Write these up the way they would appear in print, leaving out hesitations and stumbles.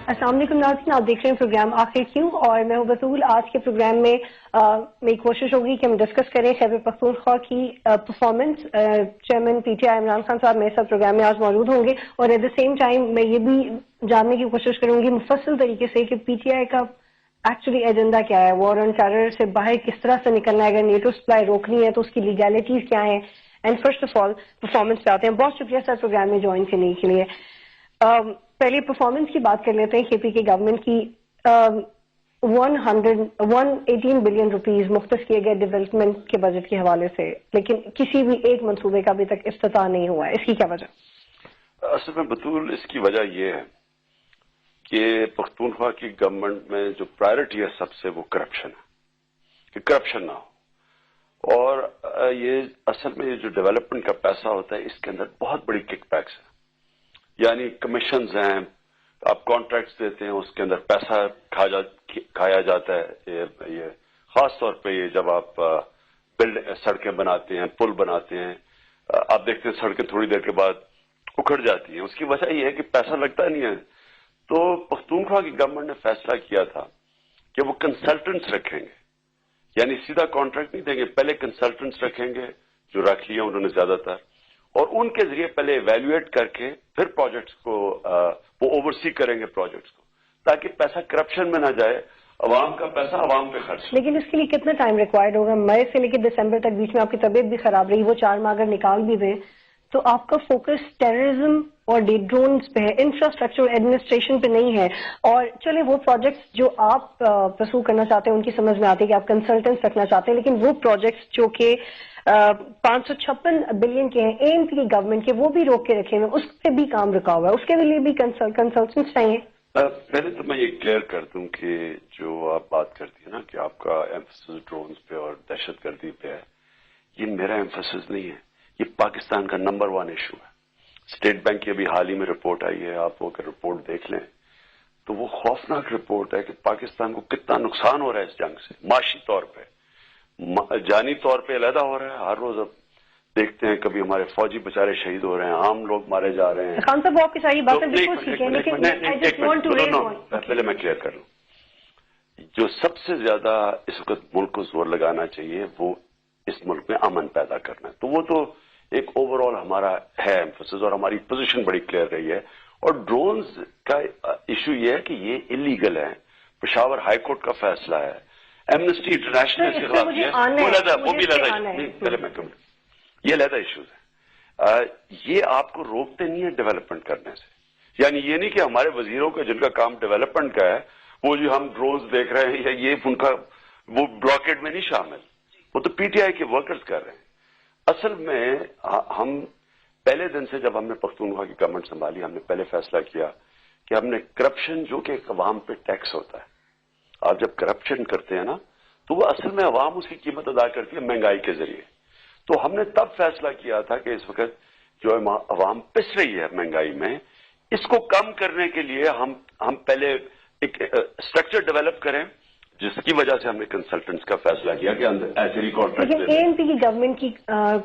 السلام علیکم ناظرین، آپ دیکھ رہے ہیں پروگرام آخر کیوں، اور میں ہوں بطول۔ آج کے پروگرام میں میری کوشش ہوگی کہ ہم ڈسکس کریں خیبر پختونخوا کی performance. Chairman P T I Imran Khan صاحب میرے ساتھ پروگرام میں آج موجود ہوں گے، اور ایٹ دا سیم ٹائم میں یہ بھی جاننے کی کوشش کروں گی مفصل طریقے سے کہ پی ٹی آئی کا ایکچولی ایجنڈا کیا ہے، وار آن ٹیرر سے باہر کس طرح سے نکلنا ہے، اگر نیٹو سپلائی روکنی ہے تو اس کی لیگیلٹیز کیا ہیں، and first of all performance پہ آتے ہیں۔ بہت شکریہ سر پروگرام میں جوائن کرنے کے لیے۔ پہلے پرفارمنس کی بات کر لیتے ہیں۔ کے پی کے گورنمنٹ کی 118 بلین روپیز مختص کیے گئے ڈیولپمنٹ کے بجٹ کے حوالے سے، لیکن کسی بھی ایک منصوبے کا ابھی تک افتتاح نہیں ہوا ہے، اس کی کیا وجہ؟ اصل میں بطول اس کی وجہ یہ ہے کہ پختونخوا کی گورنمنٹ میں جو پرائرٹی ہے سب سے وہ کرپشن ہے، کہ کرپشن نہ ہو۔ اور یہ اصل میں یہ جو ڈیولپمنٹ کا پیسہ ہوتا ہے اس کے اندر بہت بڑی کک بیکس ہے، یعنی کمیشنز ہیں، آپ کانٹریکٹس دیتے ہیں، اس کے اندر پیسہ کھایا جاتا ہے۔ یہ خاص طور پہ یہ جب آپ سڑکیں بناتے ہیں، پل بناتے ہیں، آپ دیکھتے ہیں سڑکیں تھوڑی دیر کے بعد اکھڑ جاتی ہیں، اس کی وجہ یہ ہے کہ پیسہ لگتا نہیں ہے۔ تو پختونخوا کی گورنمنٹ نے فیصلہ کیا تھا کہ وہ کنسلٹنٹس رکھیں گے، یعنی سیدھا کانٹریکٹ نہیں دیں گے، پہلے کنسلٹنٹس رکھیں گے جو رکھ لیے انہوں نے زیادہ تر، اور ان کے ذریعے پہلے ایویلویٹ کر کے پھر پروجیکٹس کو وہ اوورسی کریں گے پروجیکٹس کو، تاکہ پیسہ کرپشن میں نہ جائے، عوام کا پیسہ عوام پہ خرچ۔ لیکن اس کے لیے کتنا ٹائم ریکوائرڈ ہوگا؟ مئی سے لے کے دسمبر تک بیچ میں آپ کی طبیعت بھی خراب رہی، وہ 4 ماہ اگر نکال بھی دیں تو آپ کا فوکس ٹیررزم اور ڈرونز پہ ہے، انفراسٹرکچر ایڈمنسٹریشن پہ نہیں ہے۔ اور چلے وہ پروجیکٹس جو آپ پرسو کرنا چاہتے ہیں ان کی سمجھ میں آتی ہے کہ آپ کنسلٹنٹس رکھنا چاہتے ہیں، لیکن وہ پروجیکٹس جو کہ 556 بلین کے ہیں اے این پی کی گورنمنٹ کے، وہ بھی روک کے رکھے ہوئے، اس پہ بھی کام رکا ہوا ہے، اس کے لیے بھی کنسلٹنٹس چاہیے۔ پہلے تو میں یہ کلیئر کر دوں کہ جو آپ بات کرتی ہیں نا کہ آپ کا ایمفسس ڈرونز پہ اور دہشت گردی پہ ہے، یہ میرا ایمفسس نہیں ہے، یہ پاکستان کا نمبر 1 ایشو ہے۔ اسٹیٹ بینک کی ابھی حال ہی میں رپورٹ آئی ہے، آپ وہ اگر رپورٹ دیکھ لیں تو وہ خوفناک رپورٹ ہے کہ پاکستان کو کتنا نقصان ہو رہا ہے اس جنگ سے، معاشی طور پہ، جانی طور پہ علیحدہ ہو رہا ہے۔ ہر روز اب دیکھتے ہیں کبھی ہمارے فوجی بچارے شہید ہو رہے ہیں، عام لوگ مارے جا رہے ہیں۔ خان صاحب وہ آپ کی ساری باتیں بالکل ٹھیک ہیں، لیکن پہلے میں کلیئر کر لوں، جو سب سے زیادہ اس وقت ملک کو زور لگانا چاہیے وہ اس ملک میں امن پیدا کرنا ہے، تو وہ تو ایک اوور آل ہمارا ہے ایمفسس، اور ہماری پوزیشن بڑی کلیئر رہی ہے۔ اور ڈرونز کا ایشو یہ ہے کہ یہ انلیگل ہے، پشاور ہائی کورٹ کا فیصلہ ہے، ایمنسٹی انٹرنیشنل کے خلاف یہ علیحدہ ایشوز ہے۔ یہ آپ کو روکتے نہیں ہے ڈیولپمنٹ کرنے سے، یعنی یہ نہیں کہ ہمارے وزیروں کا جن کا کام ڈیولپمنٹ کا ہے وہ جو ہم ڈرونز دیکھ رہے ہیں یا یہ ان کا وہ بلاکیڈ میں نہیں شامل، وہ تو پی ٹی آئی کے ورکرز کر رہے ہیں۔ اصل میں ہم پہلے دن سے جب ہم نے پختونخوا کی گورنمنٹ سنبھالی، ہم نے پہلے فیصلہ کیا کہ ہم نے کرپشن جو کہ عوام پہ ٹیکس ہوتا ہے، آپ جب کرپشن کرتے ہیں نا تو وہ اصل میں عوام اس کی قیمت ادا کرتی ہے مہنگائی کے ذریعے، تو ہم نے تب فیصلہ کیا تھا کہ اس وقت جو عوام پس رہی ہے مہنگائی میں، اس کو کم کرنے کے لیے ہم پہلے ایک اسٹرکچر ڈیولپ کریں، جس کی وجہ سے ہم نے کنسلٹنٹس کا فیصلہ کیا کہ ایسے ہی کانٹریکٹ۔ لیکن اے این پی کی گورنمنٹ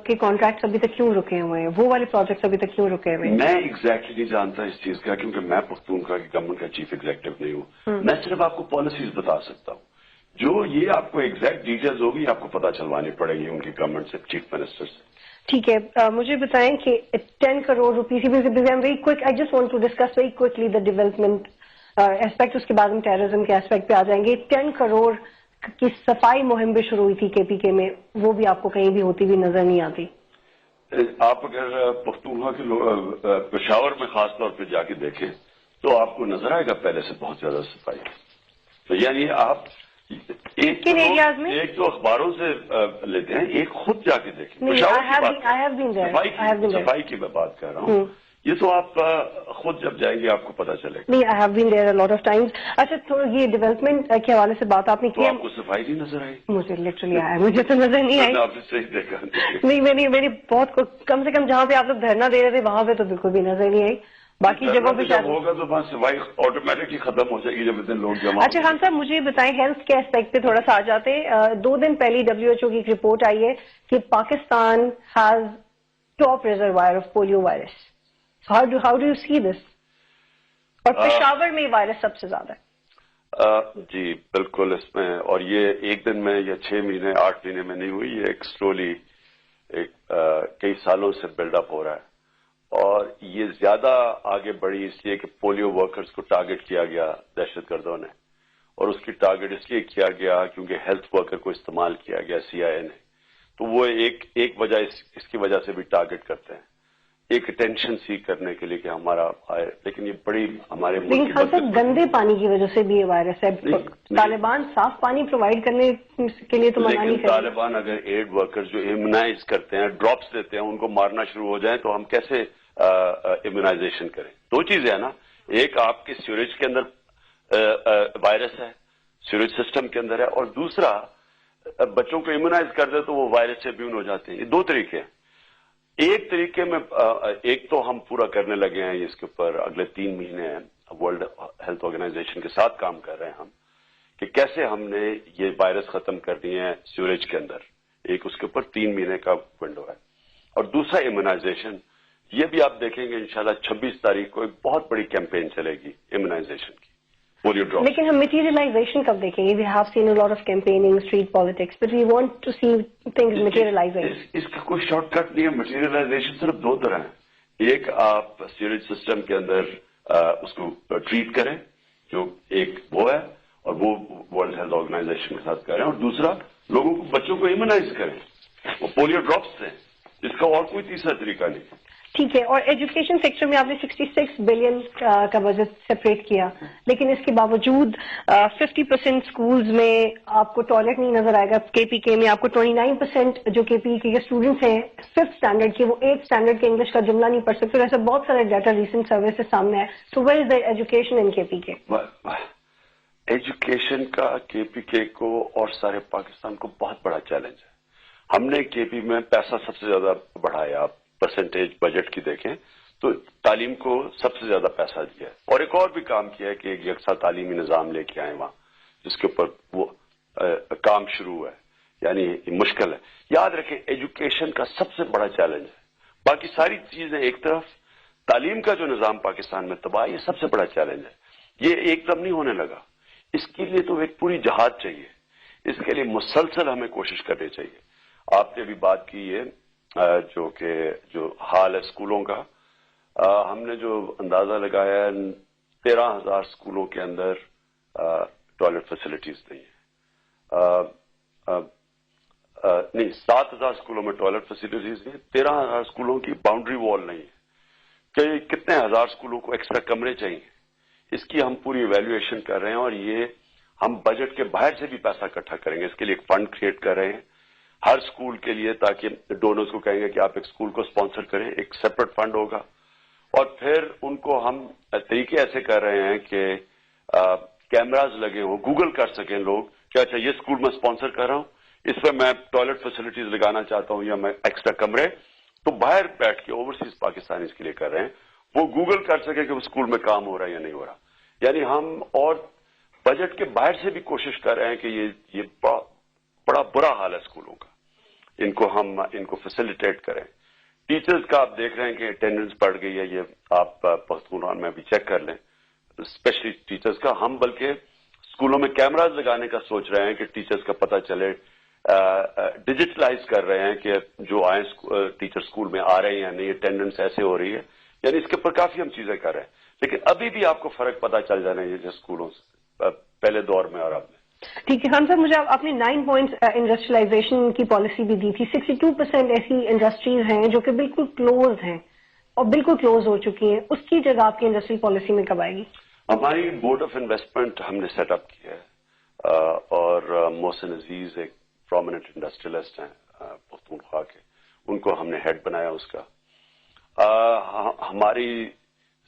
کے کانٹریکٹس ابھی تک کیوں رکے ہوئے ہیں؟ وہ والے پروجیکٹس ابھی تک کیوں رکے ہوئے ہیں؟ میں ایگزیکٹلی نہیں جانتا اس چیز کا، کیونکہ میں پختونخوا کی گورنمنٹ کا چیف ایگزیکٹو نہیں ہوں۔ میں صرف آپ کو پالیسیز بتا سکتا ہوں، جو یہ آپ کو ایگزیکٹ ڈیٹیلز ہوگی آپ کو پتہ چلوانی پڑے گی ان کی گورنمنٹ سے، چیف منسٹر سے۔ ٹھیک ہے، مجھے بتائیں کہ 10 crore rupees I just want to discuss very quickly the development aspect، اس کے بعد ہم ٹیررزم کے اسپیکٹ پہ آ جائیں گے۔ 10 کروڑ کی صفائی مہم بھی شروع ہوئی تھی کے پی کے میں، وہ بھی آپ کو کہیں بھی ہوتی ہوئی نظر نہیں آتی۔ آپ اگر پختونخوا کے پشاور میں خاص طور پہ جا کے دیکھیں تو آپ کو نظر آئے گا پہلے سے بہت زیادہ صفائی، تو یعنی آپ ایک تو اخباروں سے لیتے ہیں، ایک خود جا کے دیکھیں۔ صفائی کی میں بات کر رہا ہوں، یہ تو آپ خود جب جائیں گے آپ کو پتا چلے گا۔ نہیں، I have been there a lot of times۔ اچھا، تو یہ ڈیولپمنٹ کے حوالے سے بات آپ نے کی، آپ کو صفائی نہیں نظر آئی؟ مجھے لٹرلی آیا، مجھے تو نظر نہیں آئی۔ آپ نے صحیح دیکھا نہیں، میری بہت کم سے کم جہاں پہ آپ لوگ دھرنا دے رہے تھے وہاں پہ تو بالکل بھی نظر نہیں آئی، باقی جگہوں پہ جب ہوگا تو بس صفائی آٹومیٹکلی ختم ہو جائے گی جب اتنے لوگ جمع۔ اچھا خان صاحب، مجھے بتائیں ہیلتھ کے اسپیکٹ پہ تھوڑا سا آ جاتے ہیں۔ 2 دن پہلے WHO کی ایک رپورٹ آئی ہے کہ Pakistan has top reservoir of polio virus. How do you see this؟ اور پشاور میں وائرس سب سے زیادہ ہے. جی بالکل. اس میں اور یہ ایک دن میں یا 6 مہینے 8 مہینے میں نہیں ہوئی, یہ ایک سلولی کئی سالوں سے بلڈ اپ ہو رہا ہے. اور یہ زیادہ آگے بڑھی اس لیے کہ پولیو ورکرز کو ٹارگٹ کیا گیا دہشت گردوں نے, اور اس کی ٹارگٹ اس لیے کیا گیا کیونکہ ہیلتھ ورکر کو استعمال کیا گیا CIA نے. تو وہ ایک وجہ اس کی وجہ سے بھی ٹارگٹ کرتے ہیں, ایک اٹینشن سیک کرنے کے لیے کہ ہمارا آئے. لیکن یہ بڑی ہمارے لیکن ہم سب گندے پانی کی وجہ سے بھی یہ وائرس ہے. طالبان صاف پانی پرووائڈ کرنے کے لیے تو منع نہیں کرتے. طالبان اگر ایڈ ورکرز جو امیونائز کرتے ہیں, ڈراپس دیتے ہیں, ان کو مارنا شروع ہو جائیں تو ہم کیسے امیونائزیشن کریں؟ دو چیزیں ہیں نا, ایک آپ کے سیوریج کے اندر وائرس ہے, سیوریج سسٹم کے اندر ہے, اور دوسرا بچوں کو امیونائز کر دے تو وہ وائرس سے امیون ہو جاتے ہیں. یہ دو طریقے ہیں. ایک طریقے میں ایک تو ہم پورا کرنے لگے ہیں اس کے اوپر, اگلے 3 مہینے ورلڈ ہیلتھ آرگنائزیشن کے ساتھ کام کر رہے ہیں ہم کہ کیسے ہم نے یہ وائرس ختم کر دیے ہیں سیوریج کے اندر. ایک اس کے اوپر 3 مہینے کا ونڈو ہے, اور دوسرا امیونائزیشن. یہ بھی آپ دیکھیں گے انشاءاللہ 26 تاریخ کو ایک بہت بڑی کیمپین چلے گی امیونائزیشن کی, پولیو ڈراپ. لیکن ہم میٹیریلائزیشن کب دیکھیں گے؟ We have seen a lot of campaigning, street politics, but we want to see things materialising. اس کا کوئی شارٹ کٹ نہیں ہے. میٹیریلائزیشن صرف 2 طرح ہے. ایک آپ سیوریج سسٹم کے اندر اس کو ٹریٹ کریں, جو ایک وہ ہے, اور وہ ورلڈ ہیلتھ آرگنائزیشن کے ساتھ کریں, اور دوسرا لوگوں کو, بچوں کو امیونائز کریں وہ پولیو ڈراپس سے. اس کا اور کوئی تیسرا طریقہ نہیں. ٹھیک ہے. اور ایجوکیشن سیکٹر میں آپ نے 66 بلین کا بجٹ سپریٹ کیا, لیکن اس کے باوجود 50% اسکولز میں آپ کو ٹوائلٹ نہیں نظر آئے گا. KPK میں آپ کو 29% جو KPK کے اسٹوڈنٹس ہیں 5th اسٹینڈرڈ کے, وہ 8th اسٹینڈرڈ کے انگلش کا جملہ نہیں پڑھ سکتے. ایسا بہت سارے ڈیٹا ریسنٹ سروے سے سامنے ہے. So where is the education in KPK؟ Education کا KPK کو اور سارے پاکستان کو بہت بڑا چیلنج ہے. ہم نے KP میں پیسہ سب سے زیادہ بڑھایا. آپ پرسنٹیج بجٹ کی دیکھیں تو تعلیم کو سب سے زیادہ پیسہ دیا ہے, اور ایک اور بھی کام کیا ہے کہ ایک یکساں تعلیمی نظام لے کے آئے وہاں, جس کے اوپر وہ کام شروع ہے. یعنی مشکل ہے. یاد رکھیں ایجوکیشن کا سب سے بڑا چیلنج ہے. باقی ساری چیزیں ایک طرف, تعلیم کا جو نظام پاکستان میں تباہ, یہ سب سے بڑا چیلنج ہے. یہ ایک دم نہیں ہونے لگا. اس کے لیے تو ایک پوری جہاد چاہیے. اس کے لیے مسلسل ہمیں کوشش کرنی چاہیے. آپ نے بھی بات کی ہے جو حال ہے اسکولوں کا. ہم نے جو اندازہ لگایا ہے 13,000 اسکولوں کے اندر ٹوائلٹ فیسلٹیز نہیں ہے. نہیں, 7,000 اسکولوں میں ٹوائلٹ فیسلٹیز نہیں, 13,000 اسکولوں کی باؤنڈری وال نہیں ہے. کہ کتنے ہزار اسکولوں کو ایکسٹرا کمرے چاہیے. اس کی ہم پوری ایویلویشن کر رہے ہیں, اور یہ ہم بجٹ کے باہر سے بھی پیسہ اکٹھا کریں گے. اس کے لیے ایک فنڈ کریٹ کر رہے ہیں ہر اسکول کے لیے, تاکہ ڈونرز کو کہیں گے کہ آپ ایک اسکول کو اسپانسر کریں, ایک سیپریٹ فنڈ ہوگا. اور پھر ان کو ہم طریقے ایسے کر رہے ہیں کہ کیمراز لگے ہوں, گوگل کر سکیں لوگ کہ اچھا یہ اسکول میں اسپانسر کر رہا ہوں, اس پہ میں ٹوائلٹ فیسلٹیز لگانا چاہتا ہوں, یا میں ایکسٹرا کمرے, تو باہر بیٹھ کے اوورسیز پاکستانی اس کے لیے کر رہے ہیں, وہ گوگل کر سکے کہ وہ اسکول میں کام ہو رہا ہے یا نہیں ہو رہا. یعنی ہم اور بجٹ کے باہر سے بھی کوشش کر رہے ہیں کہ یہ بڑا برا حال ہے اسکولوں کا, ان کو فیسیلیٹیٹ کریں. ٹیچرز کا آپ دیکھ رہے ہیں کہ اٹینڈنس بڑھ گئی ہے. یہ آپ پختونخوا میں بھی چیک کر لیں, اسپیشلی ٹیچرز کا. ہم بلکہ اسکولوں میں کیمراز لگانے کا سوچ رہے ہیں کہ ٹیچرز کا پتہ چلے. ڈیجیٹلائز کر رہے ہیں کہ جو آئے ٹیچر اسکول میں آ رہے ہیں یا نہیں, اٹینڈنس ایسے ہو رہی ہے. یعنی اس کے اوپر کافی ہم چیزیں کر رہے ہیں, لیکن ابھی بھی آپ کو فرق پتہ چل جانا ہے جو اسکولوں سے پہلے دور میں اور اب میں. ٹھیک ہے خان صاحب, مجھے آپ نے 9 پوائنٹس انڈسٹریلائزیشن کی پالیسی بھی دی تھی. 62% ایسی انڈسٹریز ہیں جو کہ بالکل کلوز ہیں اور بالکل کلوز ہو چکی ہیں. اس کی جگہ آپ کی انڈسٹریل پالیسی میں کب آئے گی؟ ہماری بورڈ آف انویسٹمنٹ ہم نے سیٹ اپ کیا ہے, اور محسن عزیز ایک پرومیننٹ انڈسٹریلسٹ ہیں پختونخوا کے, ان کو ہم نے ہیڈ بنایا اس کا. ہماری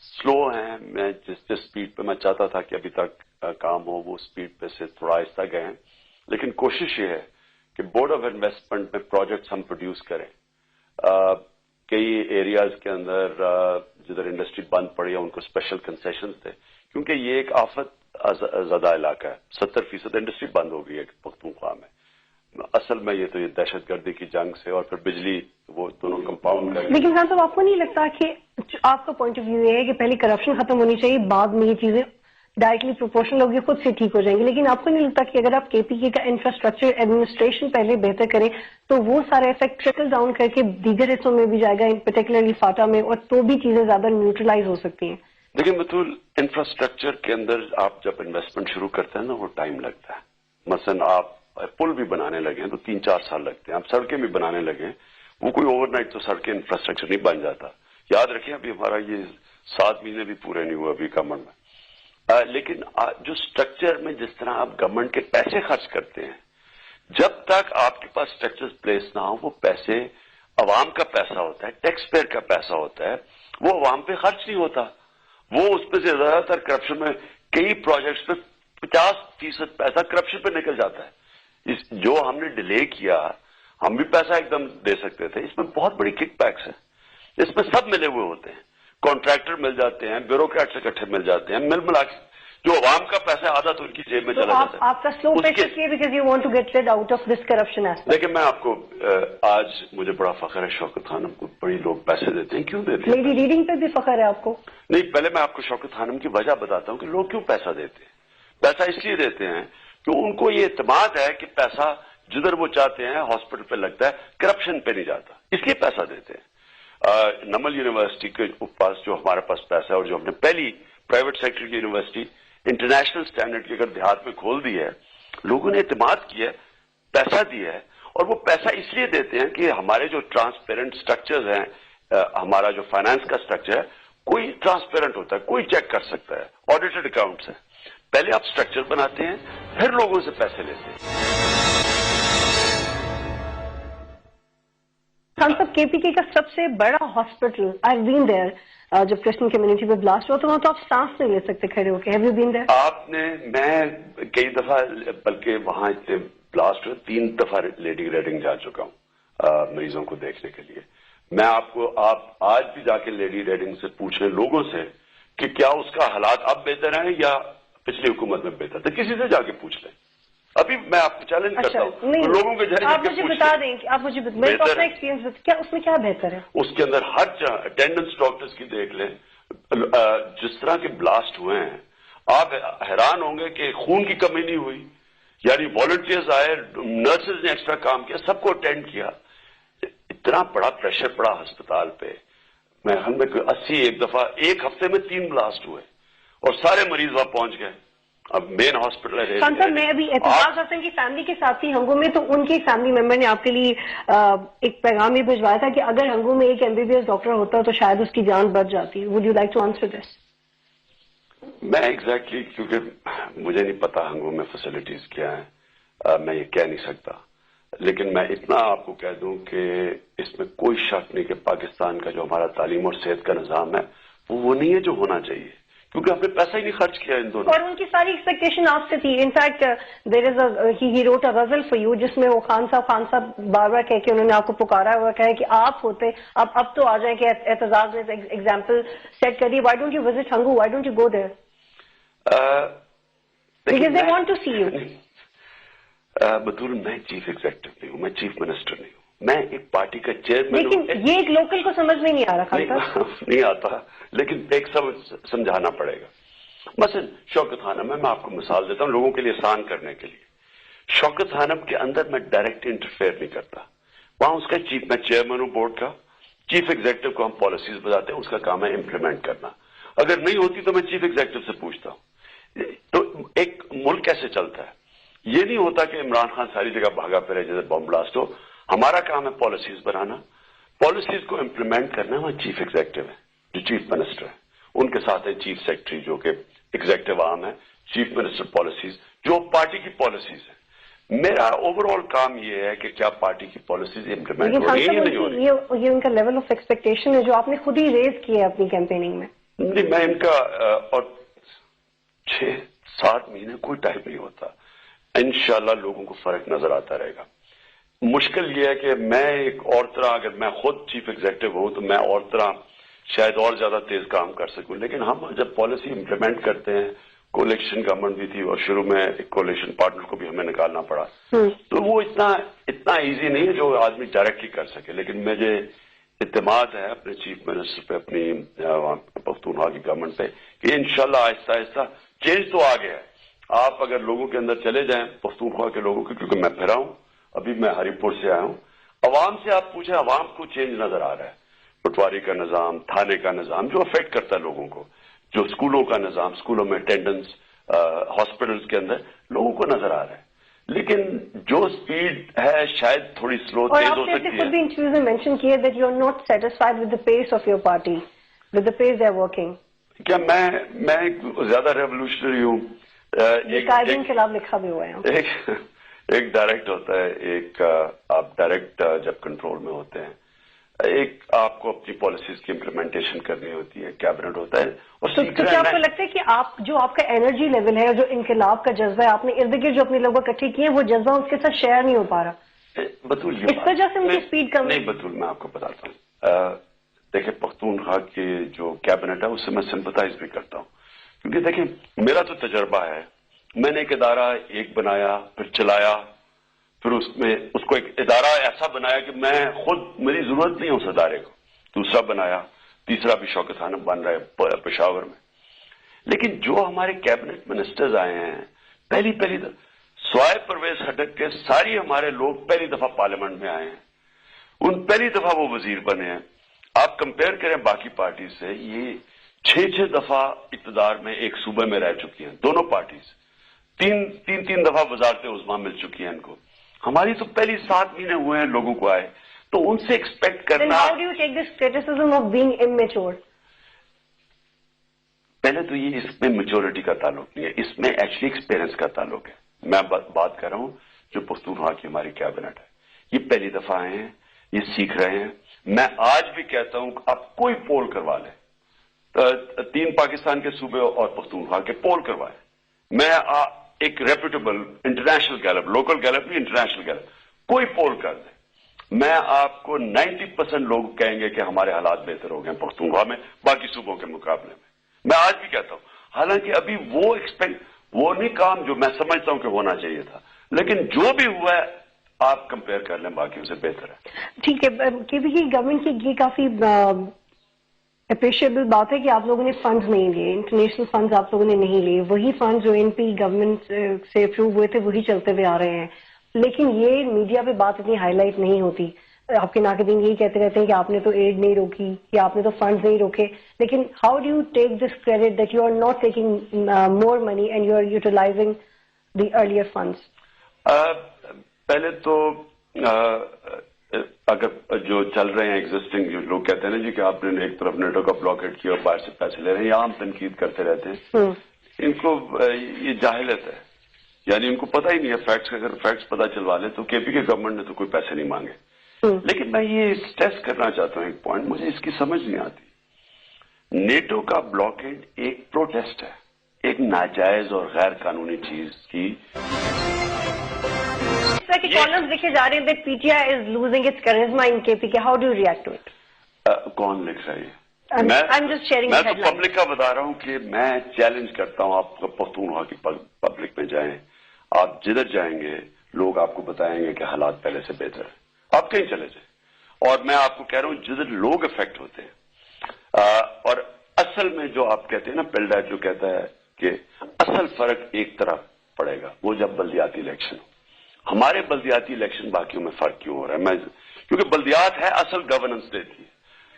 سلو ہیں, میں جس اسپیڈ پہ میں چاہتا تھا کہ ابھی تک کام ہو, وہ اسپیڈ پہ سے تھوڑا آہستہ گئے ہیں. لیکن کوشش یہ ہے کہ بورڈ آف انویسٹمنٹ میں پروجیکٹس ہم پروڈیوس کریں. کئی ایریاز کے اندر جدھر انڈسٹری بند پڑی ہے ان کو اسپیشل کنسیشنز دیں, کیونکہ یہ ایک آفت زدہ علاقہ ہے. 70% انڈسٹری بند ہو گئی ہے پختونخوا میں. اصل میں یہ دہشت گردی کی جنگ سے اور پھر بجلی, وہ دونوں کمپاؤنڈ کر. لیکن خان صاحب, آپ کو نہیں لگتا کہ آپ کا پوائنٹ آف ویو یہ ہے کہ پہلے کرپشن ختم ہونی چاہیے, بعد میں یہ چیزیں ڈائریکٹلی پروپورشنل ہوگی, خود سے ٹھیک ہو جائیں گی. لیکن آپ کو نہیں لگتا کہ اگر آپ کے پی کے کا انفراسٹرکچر ایڈمنسٹریشن پہلے بہتر کریں تو وہ سارا افیکٹ ٹرکل ڈاؤن کر کے دیگر حصوں میں بھی جائے گا, پرٹیکولرلی فاٹا میں, اور تو بھی چیزیں زیادہ نیوٹرلائز ہو سکتی ہیں؟ دیکھیں بطول, انفراسٹرکچر کے اندر آپ جب انویسٹمنٹ شروع کرتے ہیں نا وہ ٹائم لگتا ہے. مثلا آپ پل بھی بنانے لگے ہیں تو 3-4 سال لگتے ہیں. آپ سڑکیں بھی بنانے لگے ہیں, وہ کوئی اوور نائٹ تو سڑکیں انفراسٹرکچر نہیں بن جاتا. یاد رکھیں ابھی ہمارا یہ 7 مہینے بھی پورے نہیں ہوئے ابھی گورنمنٹ میں. لیکن جو اسٹرکچر میں جس طرح آپ گورنمنٹ کے پیسے خرچ کرتے ہیں, جب تک آپ کے پاس اسٹرکچر پلیس نہ ہو, وہ پیسے عوام کا پیسہ ہوتا ہے, ٹیکس پیئر کا پیسہ ہوتا ہے, وہ عوام پہ خرچ نہیں ہوتا. وہ اس پہ سے زیادہ تر کرپشن میں کئی پروجیکٹس پہ 50% پیسہ کرپشن پہ نکل جاتا ہے. جو ہم نے ڈیلے کیا, ہم بھی پیسہ ایک دم دے سکتے تھے, اس میں بہت بڑی کک بیکس ہے. اس میں سب ملے ہوئے ہوتے ہیں, کانٹریکٹر مل جاتے ہیں, بیوروکریٹس اکٹھے مل جاتے ہیں, ملا کے جو عوام کا پیسہ آدھا تو ان کی جیب میں چلا جاتا ہے. آپ کا سلو پیس اس لیے because you want to get rid out of this corruption aspect. لیکن میں آپ کو آج مجھے بڑا فخر ہے, شوکت خانم کو بڑی لوگ پیسے دیتے ہیں. کیوں دیتے ہیں؟ میری ریڈنگ پہ بھی فخر ہے آپ کو. نہیں, پہلے میں آپ کو شوکت خانم کی وجہ بتاتا ہوں کہ لوگ کیوں پیسہ دیتے ہیں. پیسہ اس لیے دیتے ہیں کہ ان کو یہ اعتماد ہے کہ پیسہ جدھر وہ چاہتے ہیں ہاسپٹل پہ لگتا ہے, کرپشن پہ نہیں جاتا, اس لیے پیسہ دیتے ہیں. نمل یونیورسٹی کے پاس جو ہمارے پاس پیسہ ہے, اور جو ہم نے پہلی پرائیویٹ سیکٹر کی یونیورسٹی انٹرنیشنل سٹینڈرڈ کی اگر دیہات میں کھول دی ہے, لوگوں نے اعتماد کیا ہے, پیسہ دیا ہے. اور وہ پیسہ اس لیے دیتے ہیں کہ ہمارے جو ٹرانسپیرنٹ سٹرکچرز ہیں, ہمارا جو فائنانس کا سٹرکچر ہے کوئی ٹرانسپیرنٹ ہوتا ہے, کوئی چیک کر سکتا ہے, آڈیٹڈ اکاؤنٹس ہیں. پہلے آپ سٹرکچر بناتے ہیں, پھر لوگوں سے پیسے لیتے ہیں. خان صاحب, کے پی کے کا سب سے بڑا ہاسپٹل, آئی بین دیئر, جب کرسچن کمیونٹی پہ بلاسٹ ہوا تو وہاں تو آپ سانس نہیں لے سکتے کھڑے ہو کے. Have you been there? آپ نے, میں کئی دفعہ, بلکہ وہاں بلاسٹ ہوئے 3 دفعہ لیڈی ریڈنگ جا چکا ہوں مریضوں کو دیکھنے کے لیے. میں آپ آج بھی جا کے لیڈی ریڈنگ سے پوچھیں لوگوں سے کہ کیا اس کا حالات اب بہتر ہیں یا پچھلی حکومت میں بہتر تھا. کسی سے جا کے پوچھ لیں. ابھی میں آپ کو چیلنج کرتا ہوں, لوگوں کے گھر آپ مجھے بتا دیں, آپ مجھے اپنا ایکسپیرینس کیا اس میں کیا بہتر ہے. اس کے اندر ہر اٹینڈنس ڈاکٹرز کی دیکھ لیں, جس طرح کے بلاسٹ ہوئے ہیں آپ حیران ہوں گے کہ خون کی کمی نہیں ہوئی. یعنی والنٹیئرز آئے, نرسز نے ایکسٹرا کام کیا, سب کو اٹینڈ کیا. اتنا بڑا پریشر پڑا ہسپتال پہ. میں ہم میں 80 ایک دفعہ ایک ہفتے میں 3 بلاسٹ ہوئے اور سارے مریض وہاں پہنچ گئے. اب مین ہاسپٹل ہے. خان صاحب, میں ابھی اعتراض حسن کی فیملی کے ساتھ تھی ہنگو میں, تو ان کے فیملی ممبر نے آپ کے لیے ایک پیغام یہ بھجوایا تھا کہ اگر ہنگو میں ایک MBBS ڈاکٹر ہوتا تو شاید اس کی جان بچ جاتی. Would you like to answer this? میں ایگزیکٹلی, کیونکہ مجھے نہیں پتا ہنگو میں فیسلٹیز کیا ہیں, میں یہ کہہ نہیں سکتا. لیکن میں اتنا آپ کو کہہ دوں کہ اس میں کوئی شک نہیں کہ پاکستان کا جو ہمارا تعلیم اور صحت کا نظام ہے وہ نہیں ہے جو ہونا چاہیے, کیونکہ ہم نے پیسہ ہی نہیں خرچ کیا ان دونوں. اور ان کی ساری ایکسپیکٹیشن آپ سے تھی. In fact there is he wrote a ghazal for you, جس میں وہ خان صاحب بار بار کہہ کے انہوں نے آپ کو پکارا ہوا کہا کہ آپ ہوتے, اب تو آ جائیں کہ اعتزاز نے ایگزامپل سیٹ کر دی. Why don't you visit Hangu, why don't you go there? Because they want to see you. بطول, میں چیف ایگزیکٹو نہیں ہوں, میں چیف منسٹر نہیں ہوں, میں ایک پارٹی کا چیئرمین ہوں. لیکن یہ ایک لوکل کو سمجھ میں نہیں آ رہا. نہیں آتا, لیکن ایک سمجھانا پڑے گا. مثلا شوکت خانم, میں آپ کو مثال دیتا ہوں لوگوں کے لیے آسان کرنے کے لیے. شوکت خانم کے اندر میں ڈائریکٹ انٹرفیئر نہیں کرتا. وہاں اس کا میں چیئرمین ہوں بورڈ کا. چیف ایگزیکٹو کو ہم پالیسیز بتاتے ہیں, اس کا کام ہے امپلیمنٹ کرنا. اگر نہیں ہوتی تو میں چیف ایگزیکٹو سے پوچھتا ہوں. تو ایک ملک کیسے چلتا ہے, یہ نہیں ہوتا کہ عمران خان ساری جگہ بھاگا پھرے جیسے بم بلاسٹ ہو. ہمارا کام ہے پالیسیز بنانا, پالیسیز کو امپلیمنٹ کرنا. وہاں چیف ایگزیکٹو ہے جو چیف منسٹر ہے, ان کے ساتھ ہے چیف سیکرٹری جو کہ ایگزیکٹو عام ہے, چیف منسٹر پالیسیز جو پارٹی کی پالیسیز ہیں. میرا اوور آل کام یہ ہے کہ کیا پارٹی کی پالیسیز امپلیمنٹ ہو رہی ہیں یا نہیں ہو رہی. یہ ان کا لیول آف ایکسپیکٹیشن ہے جو آپ نے خود ہی ریز کیا ہے اپنی کیمپیننگ میں. نہیں, میں ان کا, اور 6-7 مہینے کوئی ٹائم نہیں ہوتا. انشاءاللہ لوگوں کو فرق نظر آتا رہے گا. مشکل یہ ہے کہ میں ایک اور طرح, اگر میں خود چیف ایگزیکٹو ہوں تو میں اور طرح شاید اور زیادہ تیز کام کر سکوں. لیکن ہم جب پالیسی امپلیمنٹ کرتے ہیں, کولیکشن گورنمنٹ بھی تھی اور شروع میں ایک کولیشن پارٹنر کو بھی ہمیں نکالنا پڑا, تو وہ اتنا ایزی نہیں ہے جو آدمی ڈائریکٹلی کر سکے. لیکن مجھے اعتماد ہے اپنے چیف منسٹر پہ، اپنی پختونخوا کی گورنمنٹ پہ کہ انشاءاللہ آہستہ آہستہ چینج تو آ گیا ہے. آپ اگر لوگوں کے اندر چلے جائیں، پختونخوا کے لوگوں کے، کیونکہ میں پھرا ہوں، ابھی میں ہری پور سے آیا ہوں، عوام سے آپ پوچھیں، عوام کو چینج نظر آ رہا ہے. پٹواری کا نظام، تھانے کا نظام جو افیکٹ کرتا ہے لوگوں کو، جو اسکولوں کا نظام، اسکولوں میں اٹینڈنس، ہاسپٹلس کے اندر لوگوں کو نظر آ رہا ہے. لیکن جو سپیڈ ہے شاید تھوڑی سلو تیز ہو سکتی ہے. اور آپ نے انٹرویو میں مینشن کیا that you are not satisfied with the pace of your party, with the pace they are working. کیا میں زیادہ ریولیوشنری ہوں؟ قائدین کے خلاف لکھا بھی ہوا ہے. ایک ڈائریکٹ ہوتا ہے، ایک آپ ڈائریکٹ جب کنٹرول میں ہوتے ہیں، ایک آپ کو اپنی پالیسیز کی امپلیمنٹیشن کرنی ہوتی ہے، کیبنٹ ہوتا ہے. اور تو کیا آپ کو لگتا ہے کہ آپ کا انرجی لیول ہے، جو انقلاب کا جذبہ ہے، آپ نے ارد گرد جو اپنے لوگوں اکٹھے کیے ہیں، وہ جذبہ اس کے ساتھ شیئر نہیں ہو پا رہا؟ بطول اس وجہ سے ان کی اسپیڈ کم نہیں. بطول میں آپ کو بتاتا ہوں، دیکھیں پختونخوا کی جو کیبنٹ ہے اس سے میں سمپتائز بھی کرتا ہوں، کیونکہ دیکھیں میرا تو تجربہ ہے. میں نے ایک ادارہ بنایا، پھر چلایا، پھر اس کو ایک ادارہ ایسا بنایا کہ میں خود، میری ضرورت نہیں اس ادارے کو. دوسرا بنایا، تیسرا بھی شوکت خانم بن رہا ہے پشاور میں. لیکن جو ہمارے کیبنٹ منسٹرز آئے ہیں، پہلی سوائے پرویز خٹک کے ساری ہمارے لوگ پہلی دفعہ پارلیمنٹ میں آئے ہیں. پہلی دفعہ وہ وزیر بنے ہیں. آپ کمپیئر کریں باقی پارٹی سے، یہ 6 دفعہ اقتدار میں ایک صوبے میں رہ چکی ہیں دونوں پارٹیز. تین دفعہ وزارت عظمیٰ مل چکی ہیں ان کو. ہماری تو پہلی 7 مہینے ہوئے ہیں لوگوں کو آئے، تو ان سے ایکسپیکٹ کرنا. How do you take this criticism of being immature? پہلے تو یہ اس میں میچورٹی کا تعلق نہیں ہے، اس میں ایکچولی ایکسپیرئنس کا تعلق ہے. میں بات کر رہا ہوں جو پختونخوا کی ہماری کیبنٹ ہے، یہ پہلی دفعہ آئے ہیں، یہ سیکھ رہے ہیں. میں آج بھی کہتا ہوں کہ آپ کوئی پول کروا لیں، 3 پاکستان کے صوبے اور پختونخوا کے پول کروائیں. میں ایک ریپوٹیبل انٹرنیشنل گیلپ، لوکل گیلپ نہیں، انٹرنیشنل گیلپ، کوئی پول کر دیں، میں آپ کو 90% لوگ کہیں گے کہ ہمارے حالات بہتر ہو گئے پختونخوا میں باقی صوبوں کے مقابلے میں. میں آج بھی کہتا ہوں، حالانکہ ابھی وہ نہیں کام جو میں سمجھتا ہوں کہ ہونا چاہیے تھا، لیکن جو بھی ہوا ہے آپ کمپیئر کر لیں باقیوں سے بہتر ہے. ٹھیک ہے. گورنمنٹ کی یہ کافی اپریشیبل بات ہے کہ آپ لوگوں نے فنڈز نہیں لیے، انٹرنیشنل فنڈز آپ لوگوں نے نہیں لیے. وہی فنڈز جو NP گورنمنٹ سے اپروو ہوئے تھے وہی چلتے ہوئے آ رہے ہیں. لیکن یہ میڈیا پہ بات اتنی ہائی لائٹ نہیں ہوتی. آپ کے ناقدین یہی کہتے رہتے ہیں کہ آپ نے تو ایڈ نہیں روکی یا آپ نے تو فنڈز نہیں روکے. لیکن how do you take this credit that you are not taking more money and you are utilizing the earlier funds? پہلے تو اگر جو چل رہے ہیں ایگزسٹنگ، جو لوگ کہتے ہیں نا جی کہ آپ نے ایک طرف نیٹو کا بلاکیٹ کیا اور باہر سے پیسے لے رہے ہیں، یہ عام تنقید کرتے رہتے ہیں. ان کو یہ جاہلت ہے، یعنی ان کو پتہ ہی نہیں ہے فیکٹس. اگر فیکٹس پتہ چلوا لیں تو KP کے گورنمنٹ نے تو کوئی پیسے نہیں مانگے. لیکن میں یہ اسٹریس کرنا چاہتا ہوں ایک پوائنٹ، مجھے اس کی سمجھ نہیں آتی. نیٹو کا بلاکیٹ ایک پروٹیسٹ ہے، ایک ناجائز اور غیر قانونی چیز کی. کالمز لکھے جا رہے ہیں that PTI is losing its charisma in KP. How do you react to it? کون لکھ رہا ہے؟ I'm just sharing میں the تو headline. پبلک کا بتا رہا ہوں کہ میں چیلنج کرتا ہوں، آپ پختونخوا کی پبلک میں جائیں، آپ جدھر جائیں گے لوگ آپ کو بتائیں گے کہ حالات پہلے سے بہتر ہیں. آپ کہیں چلے جائیں. اور میں آپ کو کہہ رہا ہوں جدھر لوگ افیکٹ ہوتے ہیں، اور اصل میں جو آپ کہتے ہیں نا، پیلڈا جو کہتا ہے کہ اصل فرق ایک طرف پڑے گا، وہ جب بلدیاتی الیکشن ہو. ہمارے بلدیاتی الیکشن باقیوں میں فرق کیوں ہو رہا ہے؟ کیونکہ بلدیات ہے اصل گورننس دیتی ہے.